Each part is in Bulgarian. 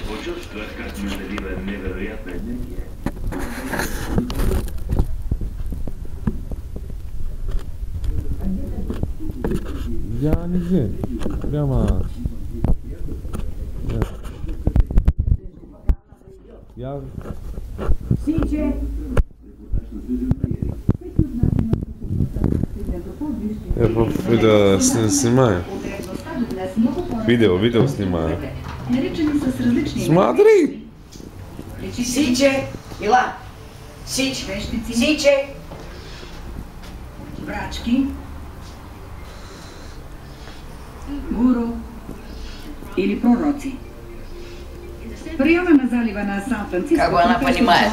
Почувствах как ме налива невероятна енергия. Я нигде. Прямо. Я... Я видео снимаю. Видео снимаю. Смотри! Сиче! Ила! Сич! Сиче! Брачки, гуру или пророци. В района на залива на Сан-Франциско, Как она понимает.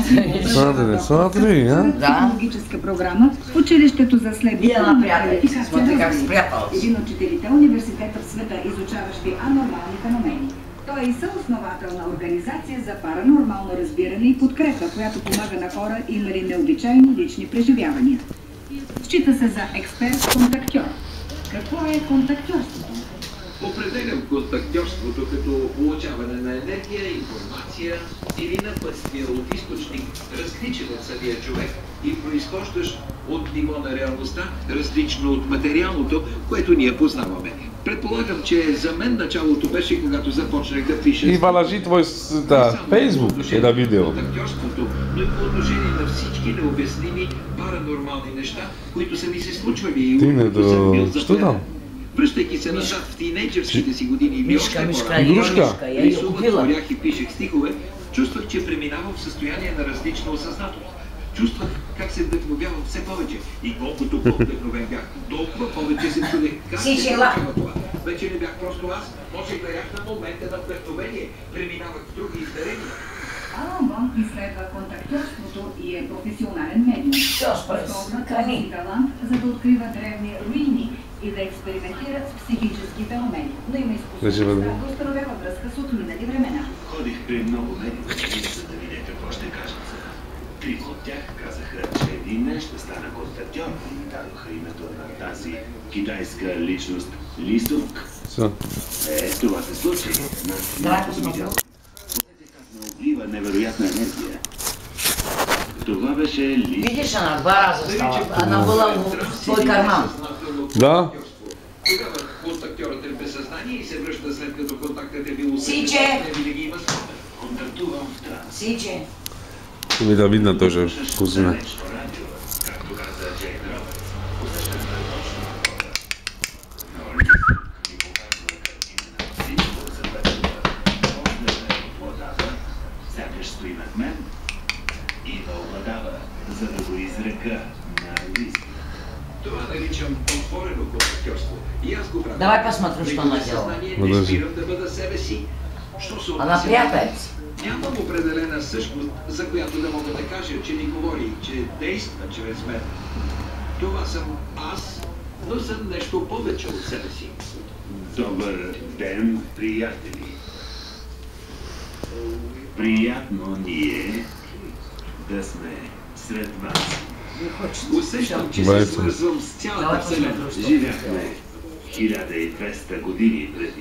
Смотри, а? Да. Технологическа програма в училището за следваща Вие напрятали. Смотри как спряталась. един от четирите университета в света, изучаващи анормални феномени. Той е и съосновател на организация за паранормално разбиране и подкрепа, която помага на хора, имали необичайни лични преживявания. Счита се за експерт-контактьор. Какво е контактьорството? Определям контактьорството като получаване на енергия, информация или напътствие от източник, различен от самия човек и произхождащ от ниво на реалността, различно от материалното, което ние познаваме. Предполагам, че за мен началото беше, когато започнах да пиша. И валажи твой Фейсбук е да видео. Контактьорството, но и по отношение на всички необясними паранормални неща, които са ми се случвали и които съм бил запознат. Връщайки се назад в тинейджърските си години или още Игрушка. Я я купила. творях и пишех стихове, чувствах, че преминавам в състояние на различна осъзнатост. Чувствах как се вдъхновявам все повече. И колкото по-вдъхновен бях, толкова повече се чудех как се случва това. Вече не бях просто аз, можех да яхна момента на вдъхновение. Преминавах в други издарения. Алан Вонг изследва контактьорството и е професионален медиум. Използва този талант, за да открива древни руини и да експериментира с психически феномени, но има и способността да установява връзка с отминали времена. Ходих при много медии, за да видя какво ще кажат сега. Трима от тях казаха, че един ден ще стана контактьор и дадоха името на тази китайска личност Ли Сунг. Това се случи. Облива невероятна енергия. Това беше Ли. Видиш, она два раза стала. Она была в свой карман. Да? Тогава контактьорът е без съзнание и се връща след като контактът е бил Сиче! не винаги има спомен. Контактувам в транс. Сиче! И да видно тоже вкусно. Както каза Джейн Робъртс, усещам точно. Но ми показва картина на всичко, за което погледна от водата, сякаш стои над мен и ме обладава, за да го изрека на английски. Това наричам отворено контактьорство. И аз го правя. Давай посмотрим, що она делала. Не спирам да бъда себе си. Що се Она отнася? прятается. Нямам определена същност, за която да мога да кажа, че ми говори, че действа чрез мен. Това съм аз, но съм нещо повече от себе си. Добър ден, приятели. Приятно ни е да сме сред вас. Усещам, че се свързвам с цялата вселена. Живяхме 1200 години преди.